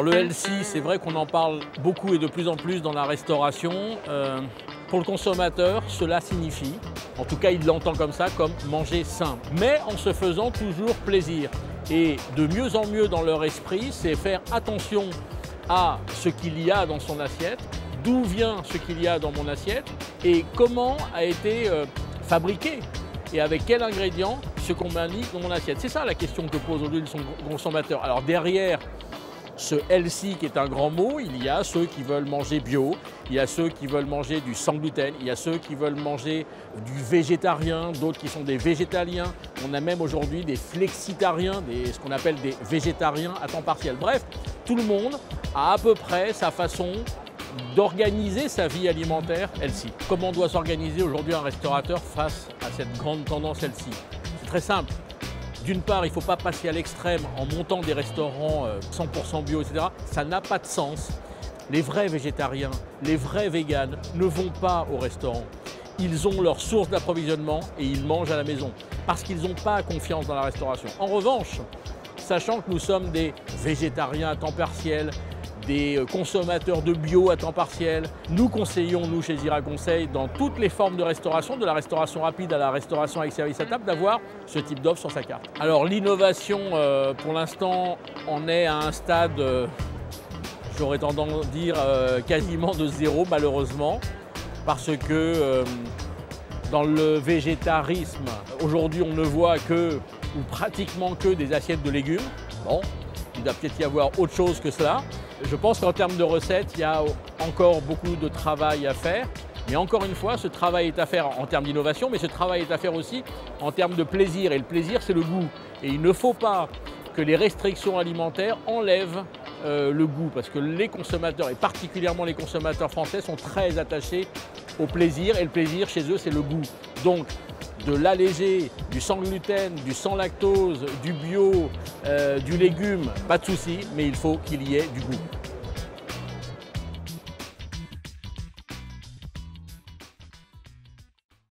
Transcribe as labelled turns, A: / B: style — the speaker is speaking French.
A: Alors le healthy, c'est vrai qu'on en parle beaucoup et de plus en plus dans la restauration. Pour le consommateur, cela signifie, en tout cas il l'entend comme ça, comme manger sain, mais en se faisant toujours plaisir. Et de mieux en mieux dans leur esprit, c'est faire attention à ce qu'il y a dans son assiette, d'où vient ce qu'il y a dans mon assiette et comment a été fabriqué et avec quels ingrédients ce qu'on m'a mis dans mon assiette. C'est ça la question que pose aujourd'hui le consommateur. Alors derrière ce healthy qui est un grand mot, il y a ceux qui veulent manger bio, il y a ceux qui veulent manger du sans gluten, il y a ceux qui veulent manger du végétarien, d'autres qui sont des végétaliens. On a même aujourd'hui des flexitariens, ce qu'on appelle des végétariens à temps partiel. Bref, tout le monde a à peu près sa façon d'organiser sa vie alimentaire healthy. Comment doit s'organiser aujourd'hui un restaurateur face à cette grande tendance healthy? C'est très simple. D'une part, il ne faut pas passer à l'extrême en montant des restaurants 100% bio, etc. Ça n'a pas de sens. Les vrais végétariens, les vrais véganes ne vont pas au restaurant. Ils ont leur source d'approvisionnement et ils mangent à la maison parce qu'ils n'ont pas confiance dans la restauration. En revanche, sachant que nous sommes des végétariens à temps partiel, des consommateurs de bio à temps partiel. Nous conseillons, nous chez Zira Conseil, dans toutes les formes de restauration, de la restauration rapide à la restauration avec service à table, d'avoir ce type d'offre sur sa carte. Alors l'innovation, pour l'instant, on est à un stade, j'aurais tendance à dire, quasiment de zéro malheureusement, parce que dans le végétarisme, aujourd'hui on ne voit que, ou pratiquement que des assiettes de légumes. Bon, il doit peut-être y avoir autre chose que cela. Je pense qu'en termes de recettes, il y a encore beaucoup de travail à faire. Mais encore une fois, ce travail est à faire en termes d'innovation, mais ce travail est à faire aussi en termes de plaisir. Et le plaisir, c'est le goût. Et il ne faut pas que les restrictions alimentaires enlèvent le goût. Parce que les consommateurs, et particulièrement les consommateurs français, sont très attachés au plaisir. Et le plaisir, chez eux, c'est le goût. Donc, de l'allégé, du sans gluten, du sans lactose, du bio, du légume, pas de souci, mais il faut qu'il y ait du goût.